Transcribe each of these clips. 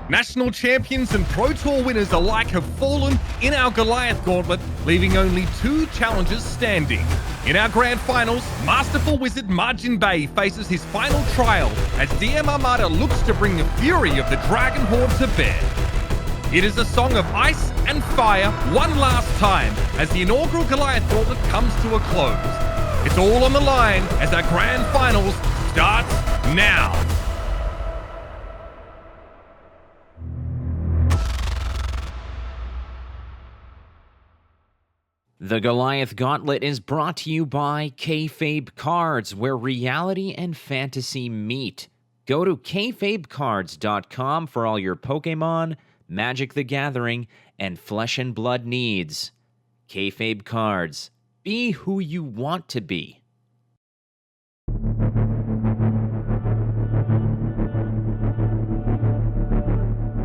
National champions and Pro Tour winners alike have fallen in our Goliath Gauntlet, leaving only 2 challengers standing. In our grand finals, masterful wizard MajiinBae faces his final trial as DMArmada looks to bring the fury of the Dragon Horde to bear. It is a song of ice and fire one last time as the inaugural Goliath Gauntlet comes to a close. It's all on the line as our grand finals starts now. The Goliath Gauntlet is brought to you by FAB Cards, where reality and fantasy meet. Go to kfabecards.com for all your Pokemon, Magic the Gathering, and Flesh and Blood needs. FAB Cards. Be who you want to be.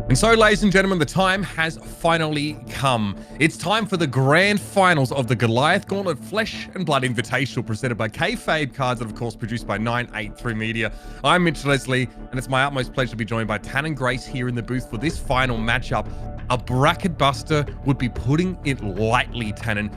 And so, ladies and gentlemen, the time has finally come. It's time for the grand finals of the Goliath Gauntlet Flesh and Blood Invitational, presented by FAB Cards and, of course, produced by 983 Media. I'm Mitch Leslie, and it's my utmost pleasure to be joined by Tannon Grace here in the booth for this final matchup. A bracket buster would be putting it lightly, Tannon.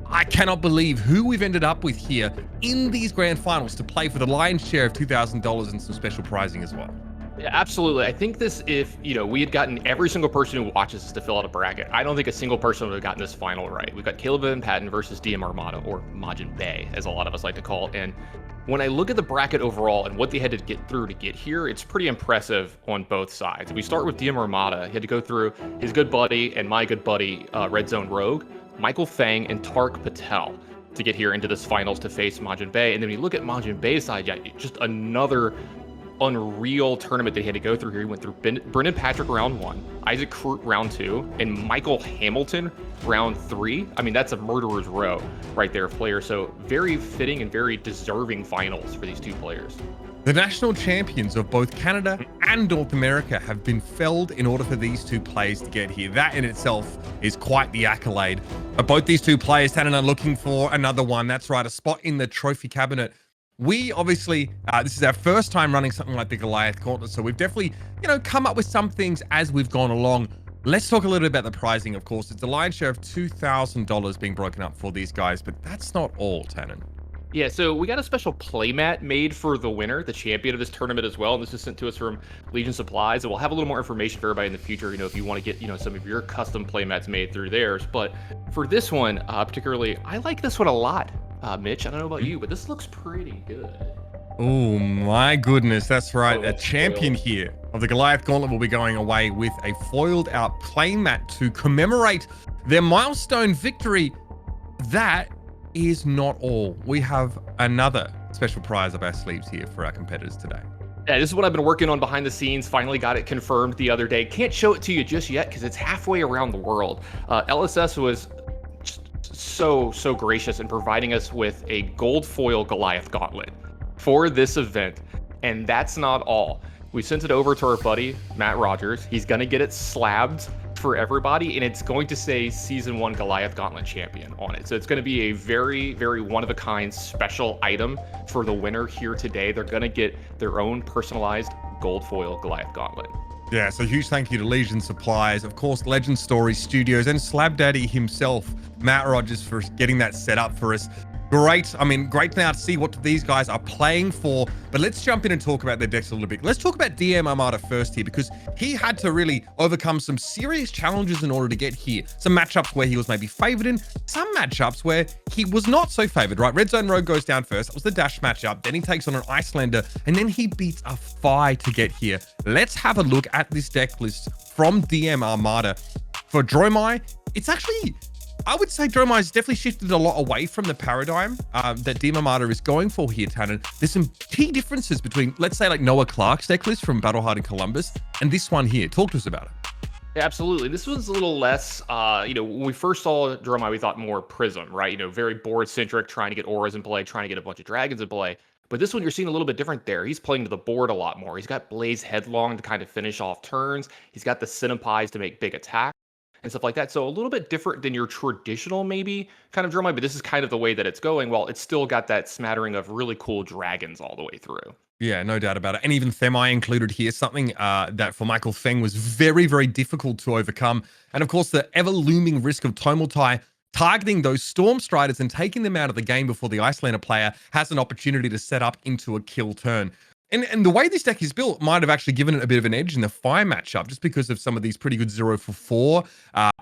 I cannot believe who we've ended up with here in these grand finals to play for the lion's share of $2,000 and some special prizing as well. Yeah, absolutely. I think this, if we had gotten every single person who watches this to fill out a bracket, I don't think a single person would have gotten this final right. We've got Caleb and Patton versus DMArmada, or MajiinBae, as a lot of us like to call it. And when I look at the bracket overall and what they had to get through to get here, it's pretty impressive on both sides. We start with DMArmada. He had to go through his good buddy and my good buddy, Red Zone Rogue, Michael Fang, and Tark Patel to get here into this finals to face MajiinBae. And then when you look at MajiinBae's side, yeah, just another unreal tournament that he had to go through here. He went through Brendan Patrick round 1, Isaac Crute round 2, and Michael Hamilton round 3. I mean, that's a murderer's row right there of players. So very fitting and very deserving finals for these two players. The national champions of both Canada and North America have been felled in order for these two players to get here. That in itself is quite the accolade. But both these two players, Tannon, are looking for another one. That's right, a spot in the trophy cabinet. We obviously, this is our first time running something like the Goliath Gauntlet, so we've definitely, come up with some things as we've gone along. Let's talk a little bit about the prizing, of course. It's a lion's share of $2,000 being broken up for these guys, but that's not all, Tannon. Yeah, so we got a special playmat made for the winner, the champion of this tournament as well. And this is sent to us from Legion Supplies. And we'll have a little more information for everybody in the future, if you want to get, some of your custom playmats made through theirs. But for this one, particularly, I like this one a lot. Mitch, I don't know about you, but this looks pretty good. Oh my goodness, that's right. A champion here of the Goliath Gauntlet will be going away with a foiled out playmat to commemorate their milestone victory. That is not all. We have another special prize up our sleeves here for our competitors today. Yeah, this is what I've been working on behind the scenes. Finally got it confirmed the other day. Can't show it to you just yet because it's halfway around the world. LSS was so gracious in providing us with a gold foil Goliath Gauntlet for this event. And that's not all. We sent it over to our buddy, Matt Rogers. He's going to get it slabbed for everybody, and it's going to say Season 1 Goliath Gauntlet Champion on it. So it's going to be a very, very one-of-a-kind special item for the winner here today. They're going to get their own personalized gold foil Goliath Gauntlet. Yeah, so huge thank you to Legion Supplies, of course, Legend Story Studios, and Slab Daddy himself, Matt Rogers, for getting that set up for us. Great. I mean, great now to see what these guys are playing for. But let's jump in and talk about their decks a little bit. Let's talk about DMArmada first here, because he had to really overcome some serious challenges in order to get here. Some matchups where he was maybe favored in, some matchups where he was not so favored, right? Red Zone Rogue goes down first. That was the dash matchup. Then he takes on an Icelander, and then he beats a Fi to get here. Let's have a look at this deck list from DMArmada. For Dromai, it's actually, I would say Dromai has definitely shifted a lot away from the paradigm that DMArmada is going for here, Tannon. There's some key differences between, let's say, like Noah Clark's deck list from Battleheart and Columbus and this one here. Talk to us about it. Yeah, absolutely. This one's a little less, when we first saw Dromai, we thought more Prism, right? Very board-centric, trying to get auras in play, trying to get a bunch of dragons in play. But this one, you're seeing a little bit different there. He's playing to the board a lot more. He's got Blaze Headlong to kind of finish off turns. He's got the Cinepies to make big attacks and stuff like that. So a little bit different than your traditional, maybe, kind of Dromai, but this is kind of the way that it's going. Well, it's still got that smattering of really cool dragons all the way through. Yeah, no doubt about it. And even Themai included here, something that for Michael Feng was very, very difficult to overcome. And of course, the ever looming risk of Tomultai targeting those Storm Striders and taking them out of the game before the Icelander player has an opportunity to set up into a kill turn. And the way this deck is built might have actually given it a bit of an edge in the fire matchup just because of some of these pretty good 0 for 4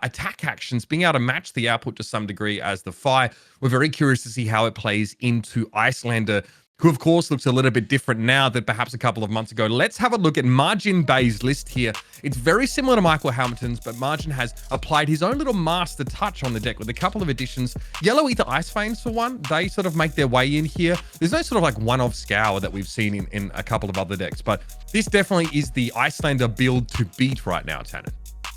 attack actions, being able to match the output to some degree as the fire. We're very curious to see how it plays into Icelander, who of course looks a little bit different now than perhaps a couple of months ago. Let's have a look at MajiinBae's list here. It's very similar to Michael Hamilton's, but Margin has applied his own little master touch on the deck with a couple of additions. Yellow Ether Ice Veins for one, they sort of make their way in here. There's no sort of like one-off scour that we've seen in a couple of other decks, but this definitely is the Icelander build to beat right now, Tannon.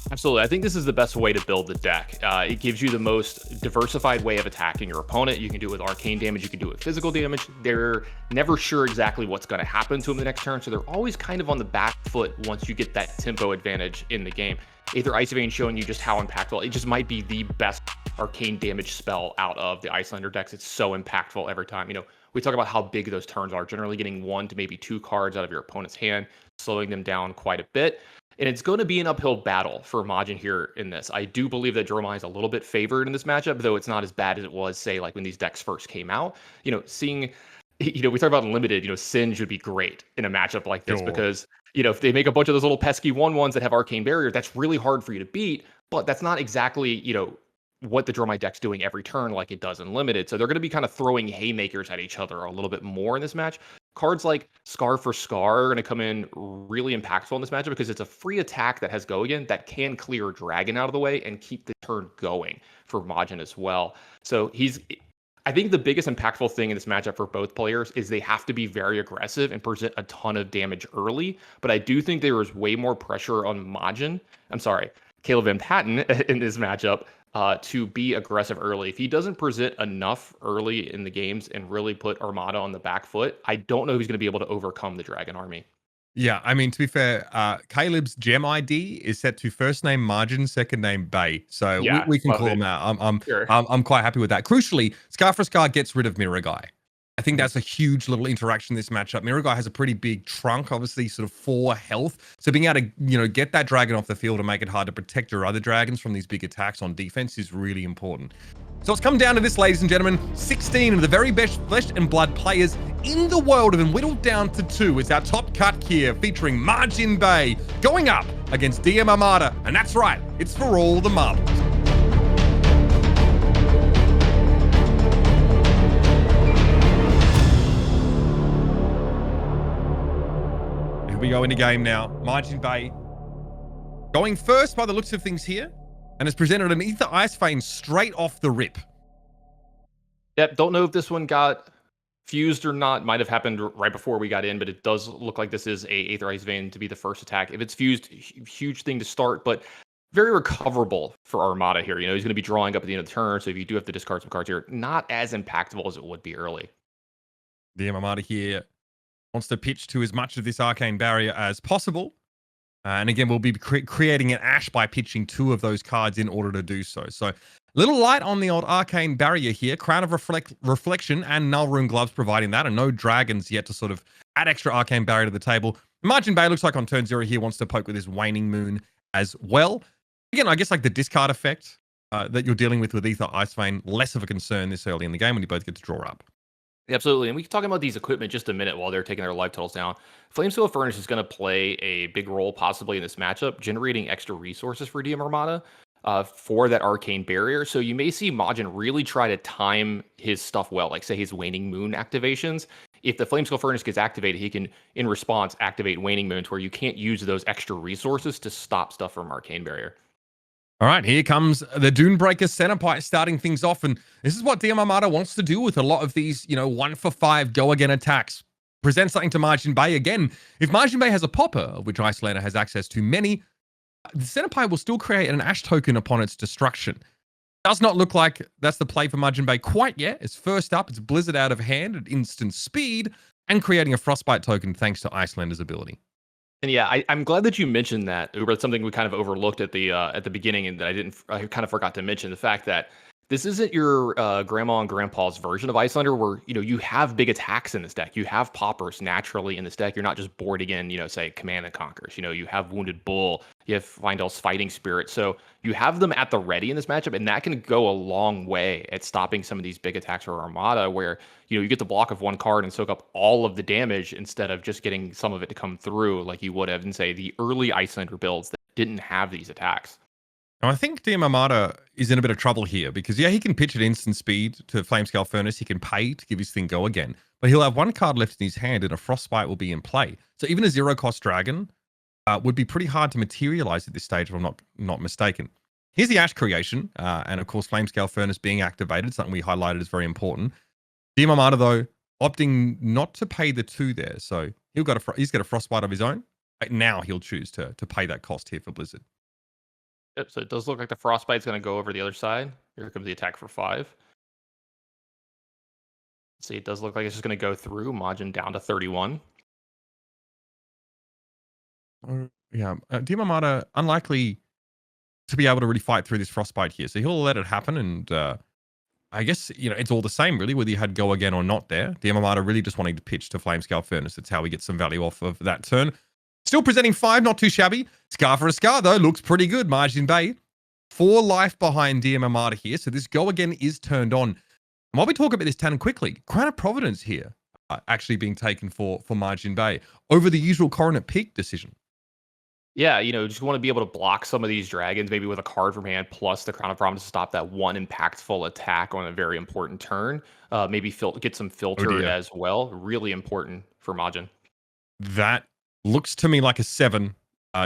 Absolutely. I think this is the best way to build the deck. It gives you the most diversified way of attacking your opponent. You can do it with arcane damage. You can do it with physical damage. They're never sure exactly what's going to happen to them the next turn, so they're always kind of on the back foot once you get that tempo advantage in the game. Aether Ice Vein showing you just how impactful. It just might be the best arcane damage spell out of the Icelander decks. It's so impactful every time. You know, we talk about how big those turns are, generally getting 1 to maybe 2 cards out of your opponent's hand, slowing them down quite a bit. And it's going to be an uphill battle for Majin here in this. I do believe that Dromai is a little bit favored in this matchup, though it's not as bad as it was, say, like when these decks first came out. You know, seeing, we talk about Unlimited, Singe would be great in a matchup like this because, if they make a bunch of those little pesky 1/1s that have Arcane Barrier, that's really hard for you to beat, but that's not exactly, what the Dromai deck's doing every turn like it does in Limited. So they're going to be kind of throwing haymakers at each other a little bit more in this match. Cards like Scar for Scar are going to come in really impactful in this matchup because it's a free attack that has Go Again that can clear a Dragon out of the way and keep the turn going for Majin as well. So I think the biggest impactful thing in this matchup for both players is they have to be very aggressive and present a ton of damage early. But I do think there is way more pressure on Caleb Van Patten in this matchup to be aggressive early. If he doesn't present enough early in the games and really put Armada on the back foot, I don't know if he's going to be able to overcome the Dragon army. Yeah, I mean, to be fair, Caleb's gem ID is set to first name Margin, second name Bay. So Yeah, we can love call it. him out. Sure. I'm quite happy with that. Crucially, Scar for Scar gets rid of Mirror Guy. I think that's a huge little interaction in this matchup. Mirror Guy has a pretty big trunk, obviously sort of 4 health. So being able to, get that dragon off the field and make it hard to protect your other dragons from these big attacks on defense is really important. So it's come down to this, ladies and gentlemen. 16 of the very best flesh and blood players in the world have been whittled down to 2. It's our top cut here, featuring MajiinBae going up against DMArmada. And that's right, it's for all the marbles. Here we go into game now. MajiinBae going first by the looks of things here, and has presented an Ether Ice Vein straight off the rip. Yep, don't know if this one got fused or not. Might have happened right before we got in, but it does look like this is a Aether Ice Vein to be the first attack. If it's fused, huge thing to start, but very recoverable for Armada here. He's going to be drawing up at the end of the turn, so if you do have to discard some cards here, not as impactful as it would be early. The Armada here wants to pitch to as much of this Arcane Barrier as possible. And again, we'll be creating an Ash by pitching 2 of those cards in order to do so. So, little light on the old Arcane Barrier here. Crown of Reflection and Null Rune Gloves providing that, and no dragons yet to sort of add extra Arcane Barrier to the table. MajiinBae looks like on turn 0 here wants to poke with his Waning Moon as well. Again, I guess like the discard effect that you're dealing with Ether Ice Vein, less of a concern this early in the game when you both get to draw up. Absolutely. And we can talk about these equipment just a minute while they're taking their life totals down. Flamesteel Furnace is going to play a big role possibly in this matchup, generating extra resources for DMArmada for that Arcane Barrier. So you may see Majin really try to time his stuff well, like say his Waning Moon activations. If the Flamesteel Furnace gets activated, he can, in response, activate Waning Moons where you can't use those extra resources to stop stuff from Arcane Barrier. All right, here comes the Dunebreaker Centipede starting things off, and this is what DMArmada wants to do with a lot of these, 1 for 5 go again attacks. Present something to MajiinBae again. If MajiinBae has a popper, of which Icelander has access to many, the Centipede will still create an Ash token upon its destruction. Does not look like that's the play for MajiinBae quite yet. It's first up, it's Blizzard out of hand at instant speed, and creating a Frostbite token thanks to Icelander's ability. And yeah, I'm glad that you mentioned that, Uber. It's something we kind of overlooked at the beginning, and that I kind of forgot to mention the fact that This isn't your grandma and grandpa's version of Icelander where, you have big attacks in this deck. You have poppers naturally in this deck. You're not just boarding in, say, Command and Conquers. You have Wounded Bull, you have Findell's Fighting Spirit. So you have them at the ready in this matchup, and that can go a long way at stopping some of these big attacks for Armada where, you get the block of one card and soak up all of the damage instead of just getting some of it to come through like you would have in, say, the early Icelander builds that didn't have these attacks. Now, I think DMArmada is in a bit of trouble here because, yeah, he can pitch at instant speed to Flamescale Furnace. He can pay to give his thing go again. But he'll have one card left in his hand and a Frostbite will be in play. So even a zero-cost dragon would be pretty hard to materialize at this stage if I'm not mistaken. Here's the Ash creation. And, of course, Flamescale Furnace being activated, something we highlighted as very important. DMArmada, though, opting not to pay the 2 there. So he's got a Frostbite of his own. Right now he'll choose to pay that cost here for Blizzard. Yep, so it does look like the Frostbite's going to go over the other side. Here comes the attack for 5. See, it does look like it's just going to go through. Majin down to 31. Yeah, DMArmada unlikely to be able to really fight through this Frostbite here. So he'll let it happen. And I guess, it's all the same, really, whether you had go again or not there. DMArmada really just wanting to pitch to Flamescale Furnace. That's how we get some value off of that turn. Still presenting 5, not too shabby. Scar for a Scar, though, looks pretty good. MajiinBae, 4 life behind DMArmada here. So this go again is turned on. And while we talk about this Tannon quickly, Crown of Providence here actually being taken for MajiinBae over the usual Coronet Peak decision. Yeah, just want to be able to block some of these dragons, maybe with a card from hand, plus the Crown of Providence to stop that one impactful attack on a very important turn. Maybe get some filter as well. Really important for Majin. That looks to me like a 7,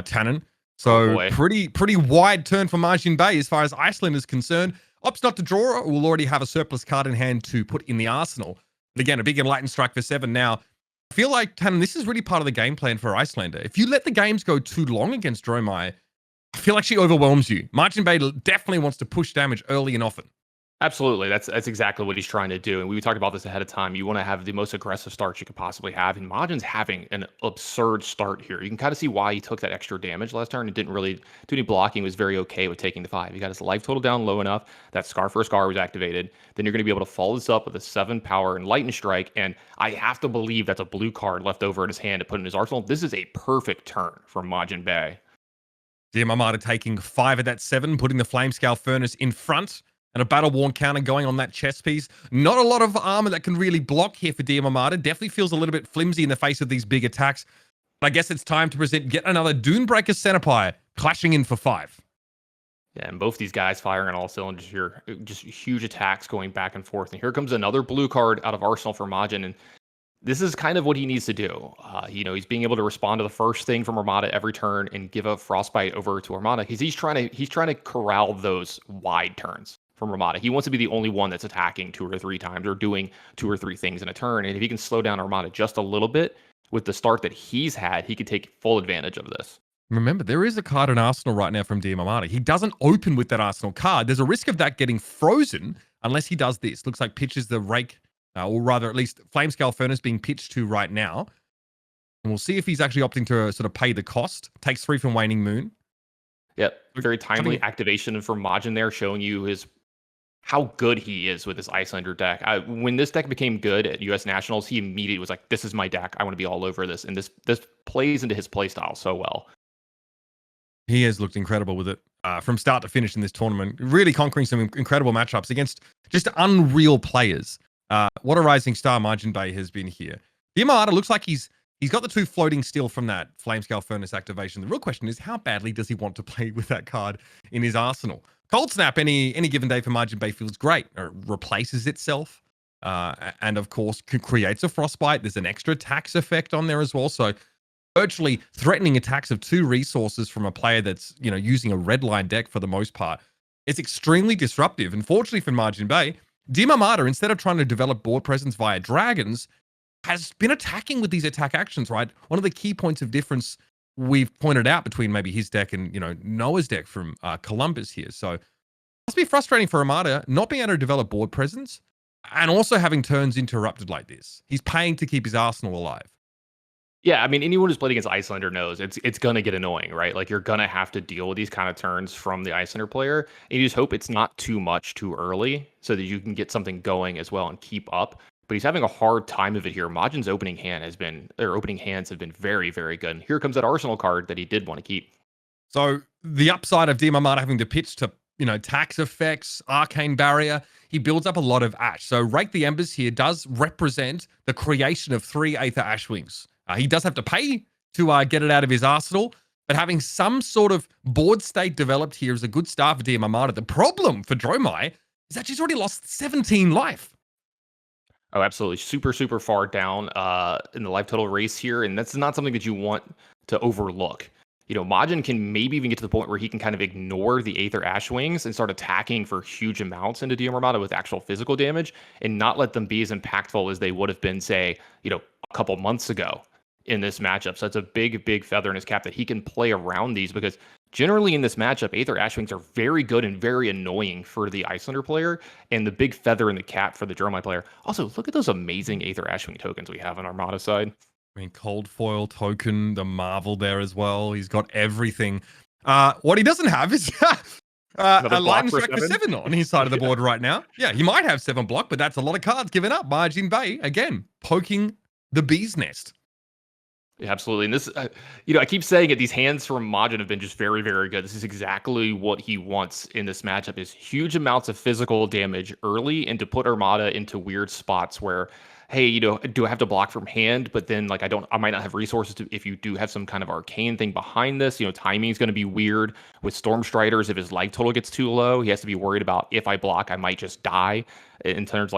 Tannon. So pretty wide turn for MajiinBae as far as Iceland is concerned. Opts not to draw, will already have a surplus card in hand to put in the arsenal. But again, a big Enlightened Strike for 7 now. I feel like, Tannon, this is really part of the game plan for Icelander. If you let the games go too long against Dromai, I feel like she overwhelms you. MajiinBae definitely wants to push damage early and often. Absolutely. That's exactly what he's trying to do. And we talked about this ahead of time. You want to have the most aggressive start you could possibly have. And Majin's having an absurd start here. You can kind of see why he took that extra damage last turn and didn't really do any blocking, was very okay with taking the 5. He got his life total down low enough. That Scar for a Scar was activated. Then you're going to be able to follow this up with a 7 power Enlightened Strike. And I have to believe that's a blue card left over in his hand to put in his arsenal. This is a perfect turn for MajiinBae. DMArmada taking 5 of that 7, putting the Flamescale Furnace in front. And a battle-worn counter going on that chess piece. Not a lot of armor that can really block here for DMArmada. Definitely feels a little bit flimsy in the face of these big attacks. But I guess it's time to present yet another Dunebreaker Centipire clashing in for 5. Yeah, and both these guys firing on all cylinders here. Just huge attacks going back and forth. And here comes another blue card out of Arsenal for Majin. And this is kind of what he needs to do. He's being able to respond to the first thing from Armada every turn and give a Frostbite over to Armada. He's trying to corral those wide turns from Armada. He wants to be the only one that's attacking 2 or 3 times or doing 2 or 3 things in a turn. And if he can slow down Armada just a little bit with the start that he's had, he could take full advantage of this. Remember, there is a card in Arsenal right now from DMArmada. He doesn't open with that Arsenal card. There's a risk of that getting frozen unless he does this. Looks like pitches the Rake, or rather at least Flamescale Furnace being pitched to right now. And we'll see if he's actually opting to sort of pay the cost. Takes 3 from Waning Moon. Yep, very timely activation from Majin there, showing you how good he is with this Icelander deck. When this deck became good at US Nationals, he immediately was like, this is my deck. I want to be all over this. And this plays into his playstyle so well. He has looked incredible with it from start to finish in this tournament. Really conquering some incredible matchups against just unreal players. What a rising star MajiinBae has been here. DMArmada looks like he's got the 2 floating still from that Flamescale Furnace activation. The real question is, how badly does he want to play with that card in his arsenal? Cold Snap any given day for MajiinBae feels great. It replaces itself. And of course, creates a Frostbite. There's an extra tax effect on there as well. So virtually threatening attacks of 2 resources from a player that's, using a red line deck for the most part. It's extremely disruptive. Unfortunately for MajiinBae, DMArmada, instead of trying to develop board presence via dragons, has been attacking with these attack actions, right? One of the key points of difference we've pointed out between maybe his deck and, Noah's deck from Columbus here. So it must be frustrating for Armada not being able to develop board presence and also having turns interrupted like this. He's paying to keep his arsenal alive. Yeah, I mean, anyone who's played against Icelander knows it's gonna get annoying, right? Like you're gonna have to deal with these kind of turns from the Icelander player, and you just hope it's not too much too early, so that you can get something going as well and keep up. But he's having a hard time of it here. Majin's opening hands have been very, very good. And here comes that Arsenal card that he did want to keep. So the upside of DMArmada having to pitch to, tax effects, arcane barrier, he builds up a lot of ash. So Rake the Embers here does represent the creation of 3 Aether Ashwings. He does have to pay to get it out of his arsenal, but having some sort of board state developed here is a good start for DMArmada. The problem for Dromai is that she's already lost 17 life. Oh, absolutely. Super, super far down in the life total race here. And that's not something that you want to overlook. Majin can maybe even get to the point where he can kind of ignore the Aether Ashwings and start attacking for huge amounts into DMArmada with actual physical damage and not let them be as impactful as they would have been, say, a couple months ago in this matchup. So that's a big, big feather in his cap that he can play around these, because generally in this matchup, Aether Ashwings are very good and very annoying for the Icelander player, and the big feather in the cap for the Dromai player. Also, look at those amazing Aether Ashwing tokens we have on Armada side. I mean, cold foil token, the Marvel there as well. He's got everything. What he doesn't have is a lightning strike for 7 on his side of the board right now. Yeah, he might have 7 block, but that's a lot of cards given up. MajiinBae, again, poking the bee's nest. Yeah, absolutely. And this, I keep saying it, these hands from Majin have been just very, very good. This is exactly what he wants in this matchup, is huge amounts of physical damage early, and to put Armada into weird spots where, hey, do I have to block from hand? But then I might not have resources to, if you do have some kind of arcane thing behind this, timing is going to be weird with Storm Striders. If his life total gets too low, he has to be worried about, if I block, I might just die in terms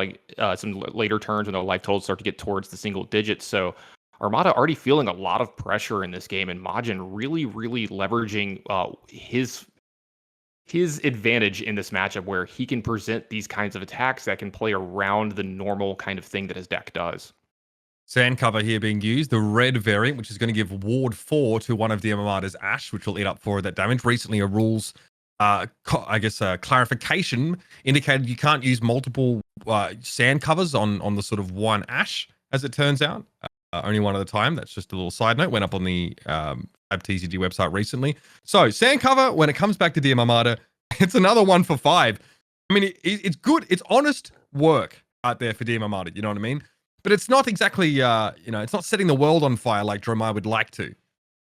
some later turns when the life totals start to get towards the single digits. So Armada already feeling a lot of pressure in this game, and Majin really, really leveraging his advantage in this matchup, where he can present these kinds of attacks that can play around the normal kind of thing that his deck does. Sand cover here being used, the red variant, which is going to give Ward 4 to one of DMArmada's Ash, which will eat up 4 of that damage. Recently, a rules, clarification indicated you can't use multiple sand covers on the sort of one Ash, as it turns out. Only one at a time. That's just a little side note. Went up on the FAB TCG website recently. So sand cover, when it comes back to DMArmada, it's another 1 for 5. I mean, it's good. It's honest work out there for DMArmada. You know what I mean? But it's not exactly, it's not setting the world on fire like Dromai would like to.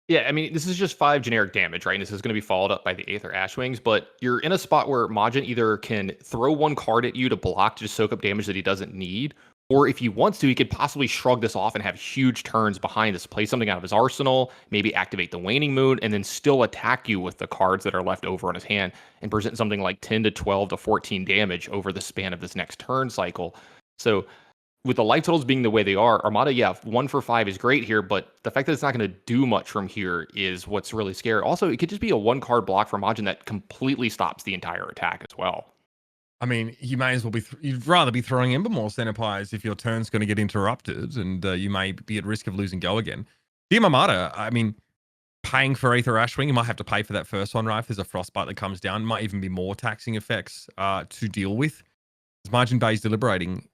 Yeah, I mean, this is just 5 generic damage, right? And this is going to be followed up by the Aether Ashwings, but you're in a spot where Majin either can throw 1 card at you to block, to just soak up damage that he doesn't need, or if he wants to, he could possibly shrug this off and have huge turns behind this, play something out of his arsenal, maybe activate the Waning Moon, and then still attack you with the cards that are left over on his hand and present something like 10 to 12 to 14 damage over the span of this next turn cycle. So with the life totals being the way they are, Armada, 1 for 5 is great here, but the fact that it's not going to do much from here is what's really scary. Also, it could just be a 1-card block for Majin that completely stops the entire attack as well. I mean, you may as well you'd rather be throwing Embermaw Centipires if your turn's going to get interrupted, and you may be at risk of losing go again. DMArmada, I mean, paying for Aether Ashwing, you might have to pay for that first one, right? If there's a Frostbite that comes down, might even be more taxing effects to deal with. As MajiinBae is deliberating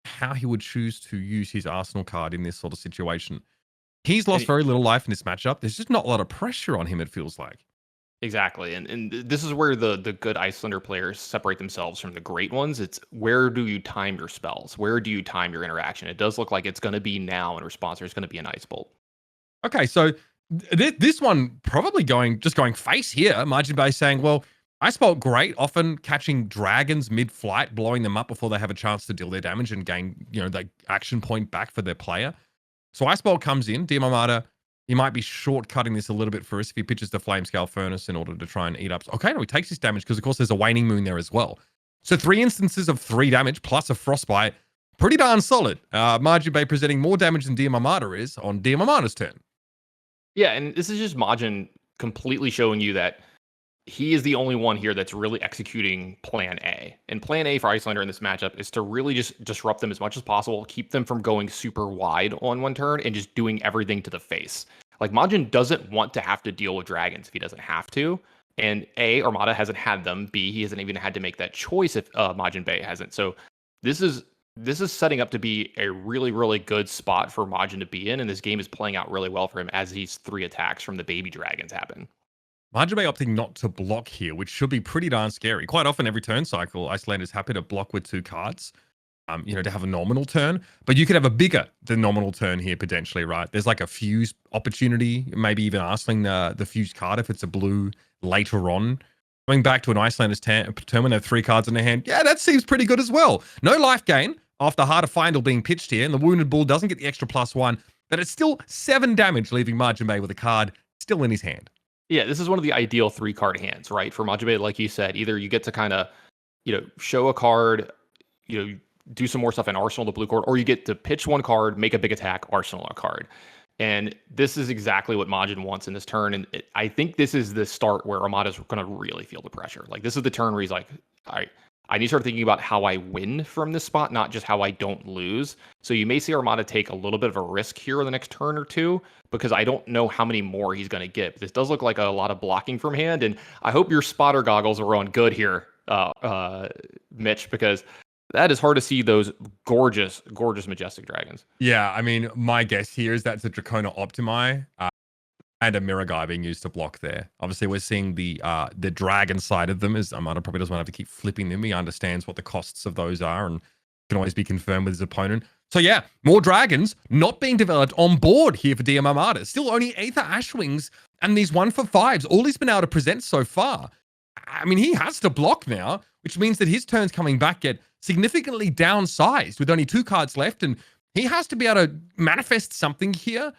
how he would choose to use his Arsenal card in this sort of situation. He's lost very little life in this matchup. There's just not a lot of pressure on him, it feels like. Exactly. And this is where the good Icelander players separate themselves from the great ones. It's where do you time your spells? Where do you time your interaction? It does look like it's going to be now in response. There's going to be an Ice Bolt. Okay, so this one probably going face here. MajiinBae saying, well, Ice Bolt, great. Often catching dragons mid-flight, blowing them up before they have a chance to deal their damage and gain, the action point back for their player. So Ice Bolt comes in. DMArmada, he might be shortcutting this a little bit for us if he pitches the Flamescale Furnace in order to try and eat up. Okay, no, he takes his damage because, of course, there's a Waning Moon there as well. So 3 instances of 3 damage plus a Frostbite. Pretty darn solid. MajiinBae presenting more damage than DMArmada is on DMArmada's turn. Yeah, and this is just Majin completely showing you that he is the only one here that's really executing Plan A. And Plan A for Icelander in this matchup is to really just disrupt them as much as possible, keep them from going super wide on one turn, and just doing everything to the face. Like, Majin doesn't want to have to deal with dragons if he doesn't have to. And A, Armada hasn't had them. B, he hasn't even had to make that choice if MajiinBae hasn't. So this is This is setting up to be a really, really good spot for Majin to be in, and this game is playing out really well for him as these 3 attacks from the baby dragons happen. MajiinBae opting not to block here, which should be pretty darn scary. Quite often, every turn cycle, Iceland is happy to block with 2 cards, to have a nominal turn. But you could have a bigger than nominal turn here, potentially, right? There's like a fuse opportunity, maybe even Iceland the fuse card if it's a blue later on. Going back to an Icelander's turn when they have 3 cards in their hand, yeah, that seems pretty good as well. No life gain after Heart of Findle being pitched here, and the Wounded Bull doesn't get the extra +1, but it's still 7 damage, leaving MajiinBae with a card still in his hand. Yeah, this is one of the ideal 3-card hands, right? For MajiinBae, like you said, either you get to kind of, show a card, do some more stuff in Arsenal, the blue card, or you get to pitch 1 card, make a big attack, Arsenal a card. And this is exactly what Majin wants in this turn. And I think this is the start where Armada's going to really feel the pressure. Like, this is the turn where he's like, all right, I need to start thinking about how I win from this spot, not just how I don't lose. So you may see Armada take a little bit of a risk here in the next turn or two, because I don't know how many more he's going to get. This does look like a lot of blocking from hand. And I hope your spotter goggles are on good here, Mitch, because that is hard to see those gorgeous, gorgeous, majestic dragons. Yeah, I mean, my guess here is that's a Dracona Optimi and a Mirror Guy being used to block there. Obviously, we're seeing the dragon side of them, as Armada probably doesn't want to have to keep flipping them. He understands what the costs of those are and can always be confirmed with his opponent. So yeah, more dragons not being developed on board here for DMArmada. Still only Aether Ashwings and these 1-for-5s. All he's been able to present so far. I mean, he has to block now, which means that his turns coming back get significantly downsized with only 2 cards left, and he has to be able to manifest something here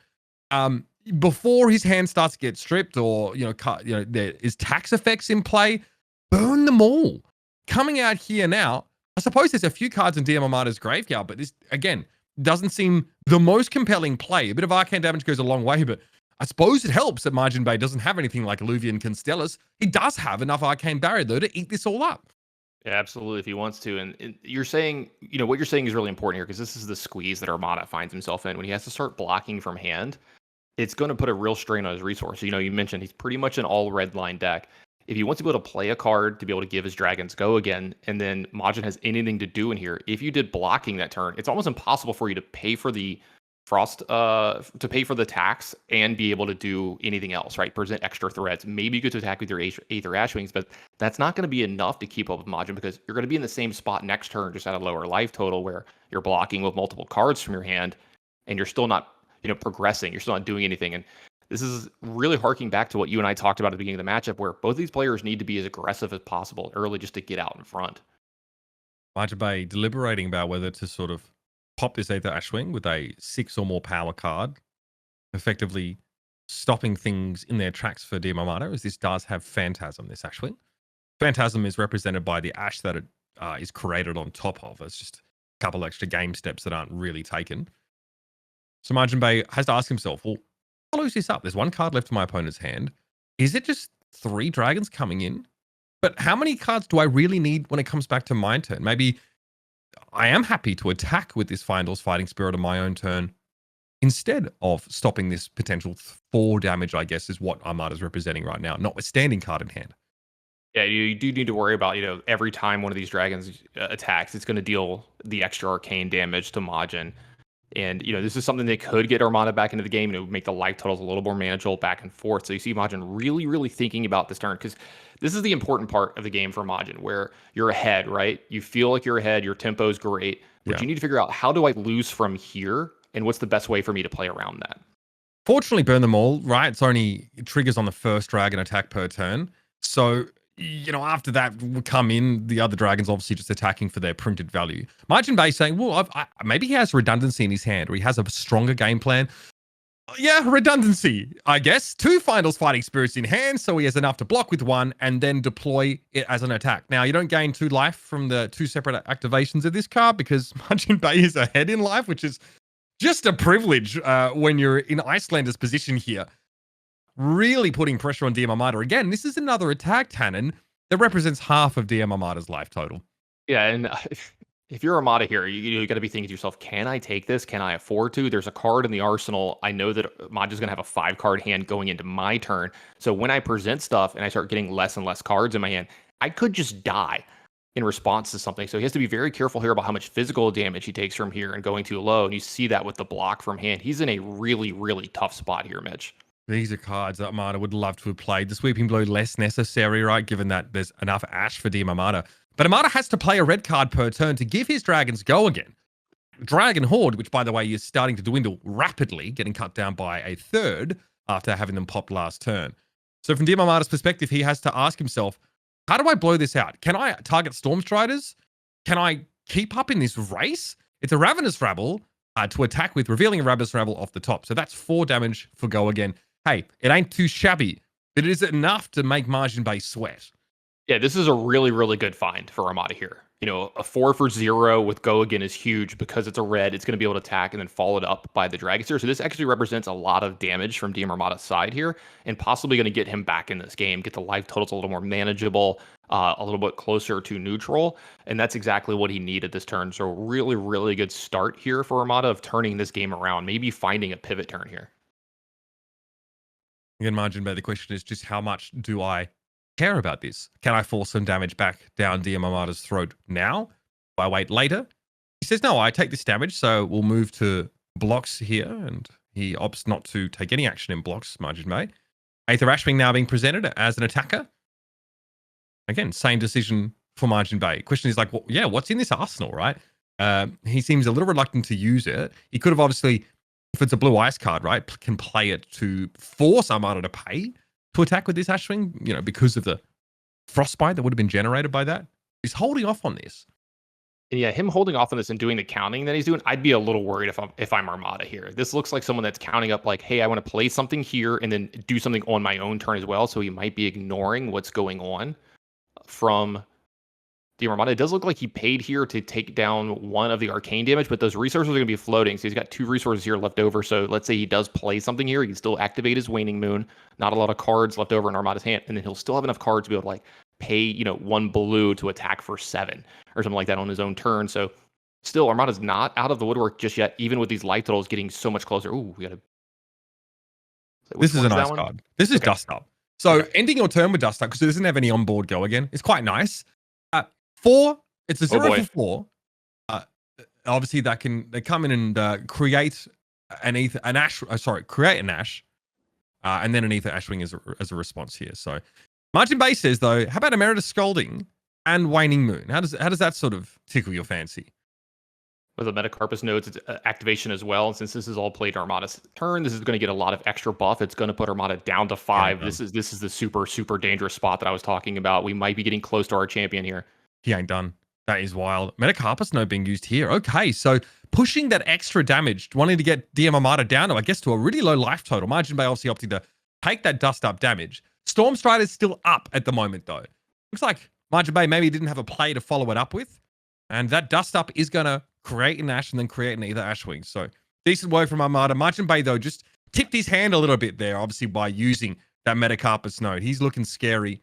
before his hand starts to get stripped, or there is tax effects in play. Burn them all. Coming out here now, I suppose there's a few cards in DMArmada's graveyard, but this again doesn't seem the most compelling play. A bit of arcane damage goes a long way, but I suppose it helps that MajiinBae doesn't have anything like Alluvian Constellus. He does have enough arcane barrier though to eat this all up. Yeah, absolutely, if he wants to. And you're saying, what you're saying is really important here, because this is the squeeze that Armada finds himself in. When he has to start blocking from hand, it's going to put a real strain on his resource. You mentioned he's pretty much an all red line deck. If he wants to be able to play a card to be able to give his dragons go again, and then Majin has anything to do in here, if you did blocking that turn, it's almost impossible for you to pay for the frost, to pay for the tax and be able to do anything else, right? Present extra threats. Maybe you get to attack with your Aether Ashwings, but that's not going to be enough to keep up with Majin, because you're going to be in the same spot next turn, just at a lower life total, where you're blocking with multiple cards from your hand, and you're still not, progressing. You're still not doing anything. And this is really harking back to what you and I talked about at the beginning of the matchup, where both these players need to be as aggressive as possible early just to get out in front. MajiinBae deliberating about whether to sort of pop this Aether Ashwing with a 6 or more power card, effectively stopping things in their tracks for DMArmada, as this does have Phantasm, this Ashwing. Phantasm is represented by the ash that it is created on top of. It's just a couple extra game steps that aren't really taken. So MajiinBae has to ask himself, well, follows this up. There's 1 card left in my opponent's hand. Is it just 3 dragons coming in? But how many cards do I really need when it comes back to my turn? Maybe I am happy to attack with this Findle's Fighting Spirit on my own turn instead of stopping this potential 4 damage, I guess, is what Armada's representing right now, notwithstanding card in hand. Yeah, you do need to worry about, every time one of these dragons attacks, it's going to deal the extra arcane damage to Majin. And, this is something that could get Armada back into the game, make the life totals a little more manageable back and forth. So you see Majin really, really thinking about this turn, because this is the important part of the game for Majin, where you're ahead, right? You feel like you're ahead, your tempo is great, but you need to figure out, how do I lose from here, and what's the best way for me to play around that? Fortunately, burn them all, right? It's only triggers on the first dragon attack per turn. So, after that will come in, the other dragons obviously just attacking for their printed value. MajiinBae saying, well, maybe he has redundancy in his hand, or he has a stronger game plan. Yeah, redundancy, I guess. 2 Findle's Fighting Spirits in hand, so he has enough to block with 1 and then deploy it as an attack. Now, you don't gain 2 life from the 2 separate activations of this card, because MajiinBae is ahead in life, which is just a privilege when you're in Icelander's position here. Really putting pressure on DMArmada. Again, this is another attack, Tannon, that represents half of DMArmada's life total. Yeah, and if you're Armada here, you got to be thinking to yourself, can I take this? Can I afford to? There's a card in the arsenal. I know that Mada's going to have a 5-card hand going into my turn. So when I present stuff and I start getting less and less cards in my hand, I could just die. in response to something. So he has to be very careful here about how much physical damage he takes from here and going too low. And you see that with the block from hand. He's in a really, really tough spot here, Mitch. These are cards that Armada would love to have played. The Sweeping Blow less necessary, right? Given that there's enough Ash for DMArmada. But Armada has to play a red card per turn to give his dragons go again. Dragon Horde, which by the way is starting to dwindle rapidly, getting cut down by a third after having them popped last turn. So from DMArmada's perspective, he has to ask himself, how do I blow this out? Can I target Stormstriders? Can I keep up in this race? It's a Ravenous Rabble to attack with, revealing a Ravenous Rabble off the top. So that's 4 damage for go again. Hey, it ain't too shabby, but is it enough to make MajiinBae sweat? Yeah, this is a really, really good find for Armada here. You know, a 4 for 0 with go again is huge because it's a red. It's going to be able to attack and then followed up by the Dragonsteer. So this actually represents a lot of damage from DMArmada's side here and possibly going to get him back in this game, get the life totals a little more manageable, a little bit closer to neutral. And that's exactly what he needed this turn. So really, really good start here for Armada of turning this game around, maybe finding a pivot turn here. Again, MajiinBae, the question is just how much do I care about this? Can I force some damage back down DMArmada's throat now? Do I wait later? He says, no, I take this damage, so we'll move to blocks here, and he opts not to take any action in blocks, MajiinBae. Aether Ashwing now being presented as an attacker. Again, same decision for MajiinBae. Question is like, well, yeah, what's in this arsenal, right? He seems a little reluctant to use it. He could have obviously, if it's a blue ice card, right, can play it to force Armada to pay to attack with this Ashwing, you know, because of the frostbite that would have been generated by that. He's holding off on this. And yeah, him holding off on this and doing the counting that he's doing, I'd be a little worried if I'm Armada here. This looks like someone that's counting up like, hey, I want to play something here and then do something on my own turn as well. So he might be ignoring what's going on from DMArmada. It does look like he paid here to take down one of the arcane damage, but those resources are going to be floating. So he's got 2 resources here left over. So let's say he does play something here. He can still activate his Waning Moon. Not a lot of cards left over in Armada's hand. And then he'll still have enough cards to be able to like pay, you know, 1 blue to attack for 7 or something like that on his own turn. So still, Armada's not out of the woodwork just yet, even with these life totals getting so much closer. Ooh, we got to. This is a nice card. This is Dust Up. So ending your turn with Dust Up, because it doesn't have any onboard go again, it's quite nice. 4, it's a 0 for 4. Obviously, they come in and create an ash. Create an ash, and then an Aether Ashwing as a response here. So, MajiinBae says though, how about Emeritus Scalding and Waning Moon? How does that sort of tickle your fancy? With the Metacarpus nodes, it's activation as well. And since this is all played Armada's turn, this is going to get a lot of extra buff. It's going to put Armada down to 5. Yeah, this is the super, super dangerous spot that I was talking about. We might be getting close to our champion here. He ain't done. That is wild. Metacarpus node being used here. Okay, so pushing that extra damage, wanting to get DMArmada down to, I guess, to a really low life total. MajiinBae obviously opting to take that Dust Up damage. Stormstrider's still up at the moment, though. Looks like MajiinBae maybe didn't have a play to follow it up with. And that Dust Up is going to create an Ash and then create an Aether Ashwing. So decent work from Armada. MajiinBae, though, just tipped his hand a little bit there, obviously, by using that Metacarpus node. He's looking scary,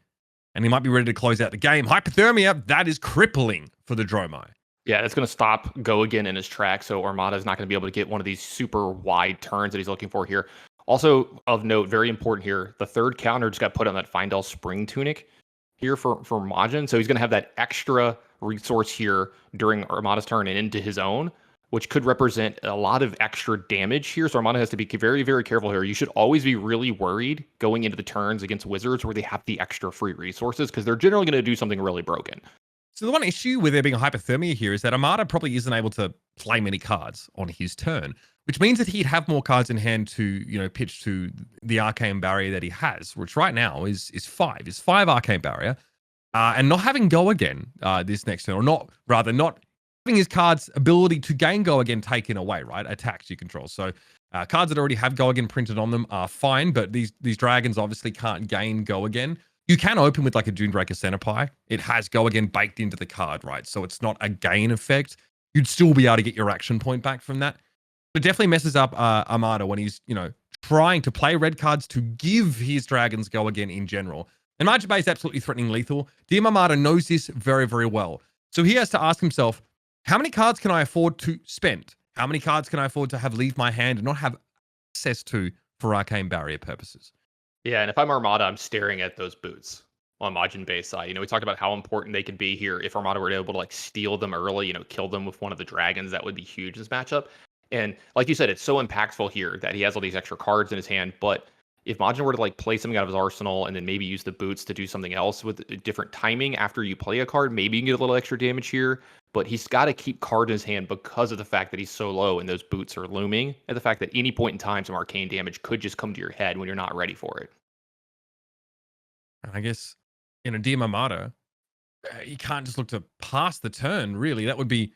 and he might be ready to close out the game. Hypothermia, that is crippling for the Dromai. Yeah, it's going to stop go again in his track, so Armada is not going to be able to get one of these super wide turns that he's looking for here. Also, of note, very important here, the third counter just got put on that Findel Spring Tunic here for Majin, so he's going to have that extra resource here during Armada's turn and into his own, which could represent a lot of extra damage here. So Armada has to be very, very careful here. You should always be really worried going into the turns against Wizards where they have the extra free resources, because they're generally going to do something really broken. So the one issue with there being a hypothermia here is that Armada probably isn't able to play many cards on his turn, which means that he'd have more cards in hand to, you know, pitch to the Arcane Barrier that he has, which right now is 5. Is 5 Arcane Barrier. And not having go again this next turn, or not having his card's ability to gain go again taken away, right? Attacks you control. So cards that already have go again printed on them are fine, but these dragons obviously can't gain go again. You can open with like a Dunebreaker Centipie. It has go again baked into the card, right? So it's not a gain effect. You'd still be able to get your action point back from that. It definitely messes up Armada when he's, you know, trying to play red cards to give his dragons go again in general. And MajiinBae is absolutely threatening lethal. DMArmada knows this very, very well. So he has to ask himself, how many cards can I afford to spend? How many cards can I afford to have leave my hand and not have access to for Arcane Barrier purposes? Yeah, and if I'm Armada, I'm staring at those boots. on MajiinBae's side. You know, we talked about how important they could be here if Armada were able to like steal them early, you know, kill them with one of the dragons. That would be huge in this matchup. And like you said, it's so impactful here that he has all these extra cards in his hand. But if Majin were to like play something out of his arsenal and then maybe use the boots to do something else with different timing after you play a card, maybe you can get a little extra damage here. But he's got to keep cards in his hand because of the fact that he's so low and those boots are looming, and the fact that any point in time some arcane damage could just come to your head when you're not ready for it. I guess, you know, DMArmada, you can't just look to pass the turn, really. That would be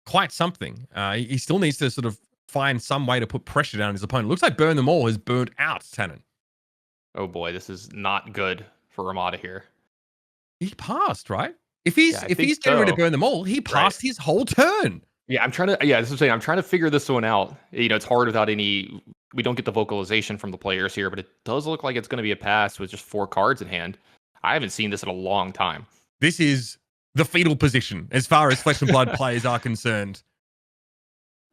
quite something. He still needs to sort of find some way to put pressure down his opponent. Looks like Burn Them All has burnt out Tannon. Oh boy, this is not good for Armada here. He passed, right? If he's getting ready to burn them all, he passed his whole turn. Yeah, that's what I'm saying. I'm trying to figure this one out. You know, it's hard without any. We don't get the vocalization from the players here, but it does look like it's going to be a pass with just 4 cards in hand. I haven't seen this in a long time. This is the fetal position as far as Flesh and Blood players are concerned.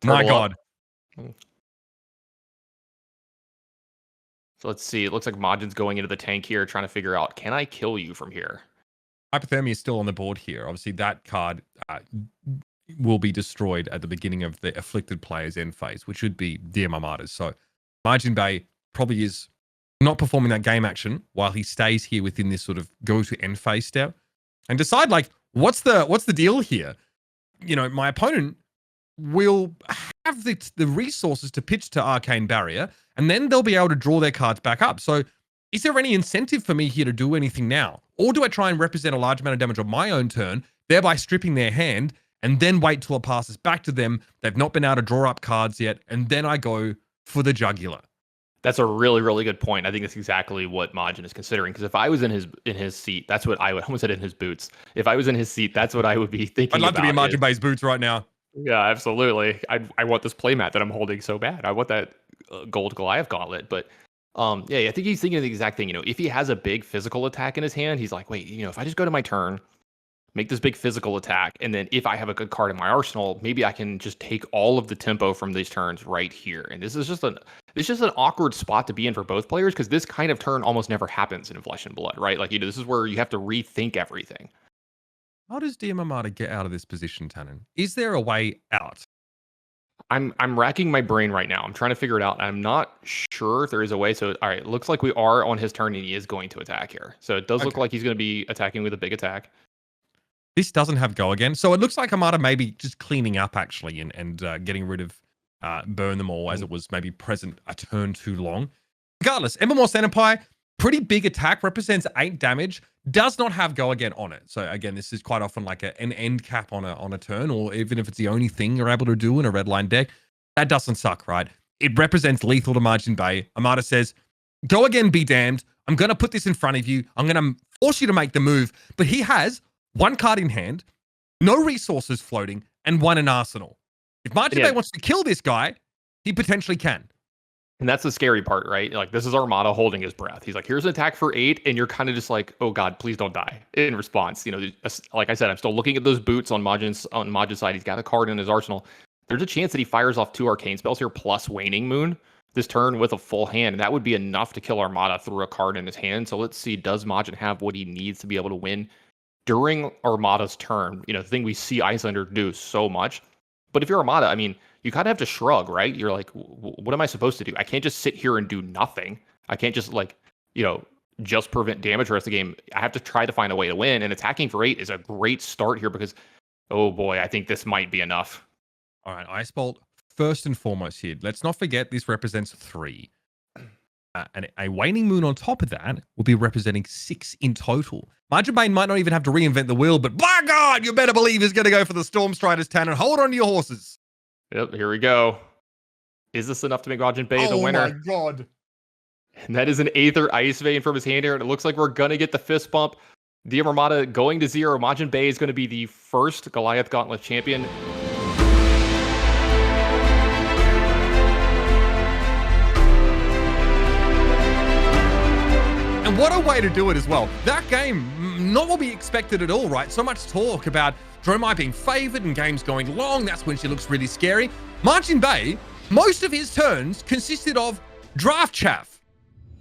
My God. So let's see. It looks like Majin's going into the tank here, trying to figure out, can I kill you from here? Hypothermia is still on the board here. Obviously, that card will be destroyed at the beginning of the afflicted player's end phase, which should be DMArmada's. So MajiinBae probably is not performing that game action while he stays here within this sort of go to end phase step and decide, like, what's the deal here? You know, my opponent will have the resources to pitch to Arcane Barrier, and then they'll be able to draw their cards back up. So is there any incentive for me here to do anything now? Or do I try and represent a large amount of damage on my own turn, thereby stripping their hand, and then wait till it passes back to them? They've not been able to draw up cards yet, and then I go for the jugular. That's a really, really good point. I think that's exactly what Majin is considering. Because if I was in his seat, that's what I would. I almost said in his boots. If I was in his seat, that's what I would be thinking. I'd love to be in MajiinBae's boots right now. Yeah, absolutely. I want this playmat that I'm holding so bad. I want that gold Goliath gauntlet. But I think he's thinking the exact thing. You know, if he has a big physical attack in his hand, he's like, wait, you know, if I just go to my turn, make this big physical attack, and then if I have a good card in my arsenal, maybe I can just take all of the tempo from these turns right here. And this is just an awkward spot to be in for both players, because this kind of turn almost never happens in Flesh and Blood, right? Like, you know, this is where you have to rethink everything. How does DMArmada get out of this position, Tannon? Is there a way out? I'm racking my brain right now. I'm trying to figure it out. I'm not sure if there is a way. So, all right, it looks like we are on his turn and he is going to attack here. So it does look like he's going to be attacking with a big attack. This doesn't have go again. So it looks like Armada maybe just cleaning up, actually, and getting rid of Burn Them All, as it was maybe present a turn too long. Regardless, Evermore Senpai, pretty big attack, represents 8 damage, does not have go again on it. So again, this is quite often like an end cap on a turn, or even if it's the only thing you're able to do in a red line deck. That doesn't suck, right? It represents lethal to MajiinBae. Armada says, go again, be damned. I'm going to put this in front of you. I'm going to force you to make the move. But he has 1 card in hand, no resources floating, and 1 in arsenal. If MajiinBae wants to kill this guy, he potentially can. And that's the scary part, right? Like, this is Armada holding his breath. He's like, here's an attack for 8, and you're kind of just like, oh God, please don't die in response. You know, like I said, I'm still looking at those boots on Majin's side. He's got a card in his arsenal. There's a chance that he fires off 2 arcane spells here plus Waning Moon this turn with a full hand, and that would be enough to kill Armada through a card in his hand. So let's see, does Majin have what he needs to be able to win during Armada's turn? You know, the thing we see Icelander do so much. But if you're Armada, I mean, you kind of have to shrug, right? You're like, what am I supposed to do? I can't just sit here and do nothing. I can't just, like, you know, just prevent damage the rest of the game. I have to try to find a way to win. And attacking for 8 is a great start here because, oh boy, I think this might be enough. All right, Ice Bolt, first and foremost here. Let's not forget this represents 3. And a Waning Moon on top of that will be representing 6 in total. MajiinBae might not even have to reinvent the wheel, but by God, you better believe he's going to go for the Storm Striders, Tannon. Hold on to your horses. Yep, here we go. Is this enough to make MajiinBae the winner? Oh my God. And that is an Aether Ice Vein from his hand here, and it looks like we're going to get the fist bump. DMArmada going to 0. MajiinBae is going to be the first Goliath Gauntlet champion. And what a way to do it as well. That game, not what we expected at all, right? So much talk about Dromai being favored and games going long. That's when she looks really scary. MajiinBae, most of his turns consisted of draft chaff.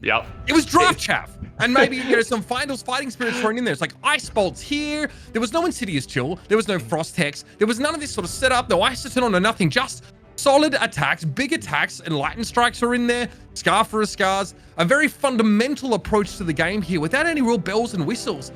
Yep. It was draft chaff. And maybe, some finals fighting spirits thrown in there. It's like ice bolts here. There was no Insidious Chill. There was no Frost Hex. There was none of this sort of setup. No Isoton or nothing. Just solid attacks, big attacks, and lightning strikes are in there. Scar for a scars. A very fundamental approach to the game here without any real bells and whistles.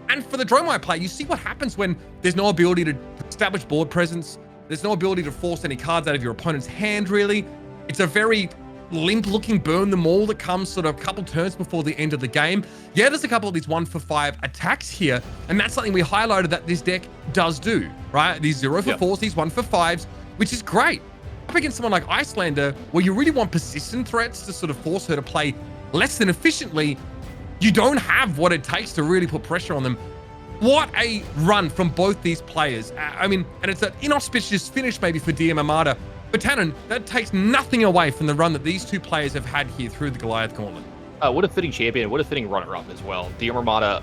And for the Dromai play, you see what happens when there's no ability to establish board presence. There's no ability to force any cards out of your opponent's hand, really. It's a very limp-looking burn them all that comes sort of a couple turns before the end of the game. Yeah, there's a couple of these 1-for-5 attacks here, and that's something we highlighted that this deck does do, right? These 0-for-4s, these 1-for-5s, which is great. Up against someone like Icelander, where you really want persistent threats to sort of force her to play less than efficiently, you don't have what it takes to really put pressure on them. What a run from both these players. I mean, and it's an inauspicious finish maybe for DMArmada. But Tannon, that takes nothing away from the run that these two players have had here through the Goliath Gauntlet. What a fitting champion, what a fitting runner-up as well. DMArmada,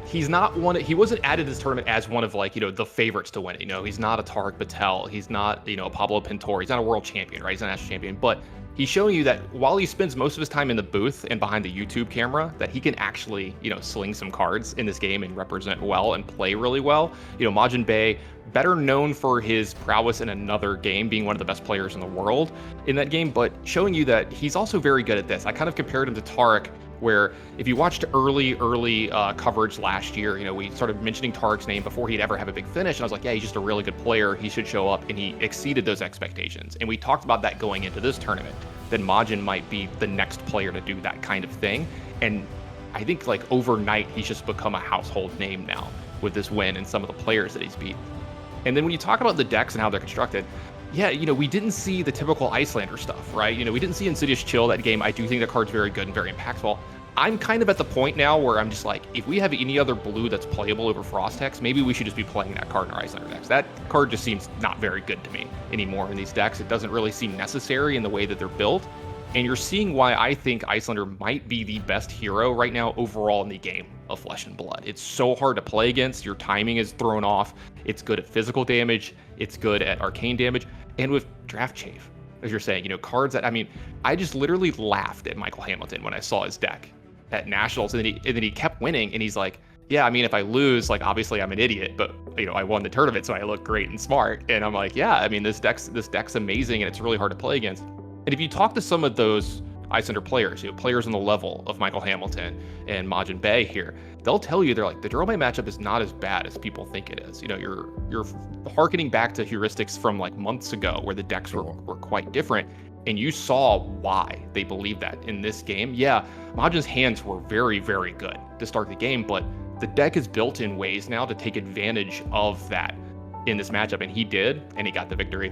he's not he wasn't added to this tournament as one of the favorites to win it. He's not a Tariq Patel, he's not, a Pablo Pintor, he's not a world champion, right? He's not a national champion, but he's showing you that while he spends most of his time in the booth and behind the YouTube camera, that he can actually, sling some cards in this game and represent well and play really well. MajiinBae, better known for his prowess in another game, being one of the best players in the world in that game, but showing you that he's also very good at this. I kind of compared him to Tariq, where if you watched early coverage last year, we started mentioning Tariq's name before he'd ever have a big finish, and I was like, yeah, he's just a really good player, he should show up, and he exceeded those expectations. And we talked about that going into this tournament, that Majin might be the next player to do that kind of thing, and I think overnight he's just become a household name now with this win and some of the players that he's beat. And then when you talk about the decks and how they're constructed, yeah, we didn't see the typical Icelander stuff, right? We didn't see Insidious Chill that game. I do think the card's very good and very impactful. I'm kind of at the point now where I'm just like, if we have any other blue that's playable over Frost Hex, maybe we should just be playing that card in our Icelander decks. That card just seems not very good to me anymore in these decks. It doesn't really seem necessary in the way that they're built. And you're seeing why I think Icelander might be the best hero right now overall in the game of Flesh and Blood. It's so hard to play against. Your timing is thrown off. It's good at physical damage. It's good at arcane damage. And with draft chafe, as you're saying, cards that, I just literally laughed at Michael Hamilton when I saw his deck at Nationals. And then he kept winning. And he's like, yeah, if I lose, obviously I'm an idiot, but I won the tournament, so I look great and smart. And I'm like, yeah, this deck's amazing, and it's really hard to play against. And if you talk to some of those Icelander players, players on the level of Michael Hamilton and MajiinBae here, they'll tell you, they're like, the Dromai matchup is not as bad as people think it is. You're harkening back to heuristics from months ago where the decks were quite different. And you saw why they believed that in this game. Yeah, Majin's hands were very, very good to start the game, but the deck is built in ways now to take advantage of that in this matchup. And he did, and he got the victory.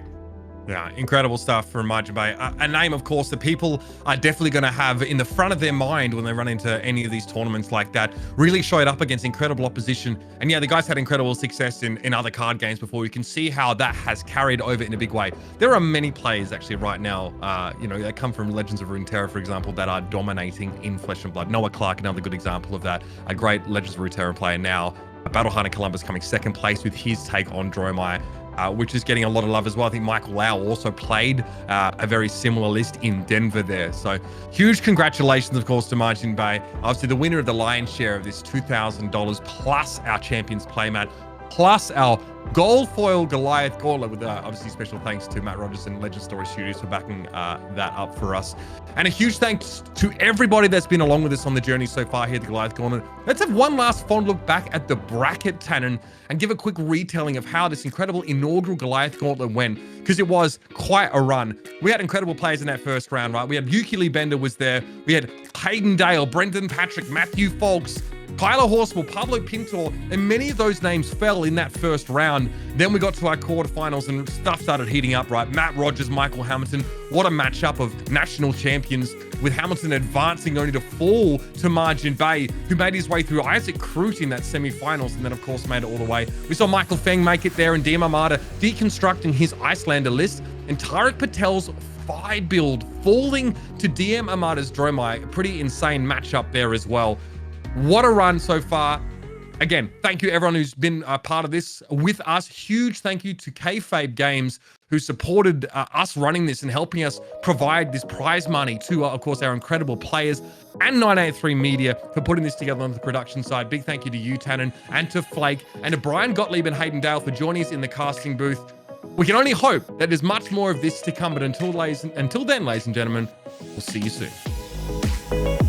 Yeah, incredible stuff from MajiinBae. A name, of course, that people are definitely going to have in the front of their mind when they run into any of these tournaments like that. Really showed up against incredible opposition. And yeah, the guys had incredible success in other card games before. You can see how that has carried over in a big way. There are many players actually right now, that come from Legends of Runeterra, for example, that are dominating in Flesh and Blood. Noah Clark, another good example of that. A great Legends of Runeterra player now. Battlehunter Columbus coming second place with his take on Dromai. Which is getting a lot of love as well. I think Michael Lau also played a very similar list in Denver there. So huge congratulations, of course, to MajiinBae. Obviously, the winner of the lion's share of this $2,000 plus our Champions playmat, plus our gold foil Goliath Gauntlet, with obviously special thanks to Matt Rogers and Legend Story Studios for backing that up for us. And a huge thanks to everybody that's been along with us on the journey so far here at the Goliath Gauntlet. Let's have one last fond look back at the bracket, Tannon, and give a quick retelling of how this incredible inaugural Goliath Gauntlet went, because it was quite a run. We had incredible players in that first round, right? We had Yuki Lee Bender was there. We had Hayden Dale, Brendan Patrick, Matthew Folks, Kyler Horswell, Pablo Pintor, and many of those names fell in that first round. Then we got to our quarterfinals and stuff started heating up, right? Matt Rogers, Michael Hamilton. What a matchup of national champions, with Hamilton advancing only to fall to MajiinBae, who made his way through Isaac Crute in that semifinals, and then of course made it all the way. We saw Michael Feng make it there, and DMArmada deconstructing his Icelander list, and Tariq Patel's Phi build falling to DMArmada's Dromai. A pretty insane matchup there as well. What a run so far. Again, thank you everyone who's been a part of this with us. Huge thank you to FAB Games, who supported us running this and helping us provide this prize money to, of course, our incredible players, and 983 Media for putting this together on the production side. Big thank you to you, Tannon, and to Flake, and to Brian Gottlieb and Hayden Dale for joining us in the casting booth. We can only hope that there's much more of this to come, but until then, ladies and gentlemen, we'll see you soon.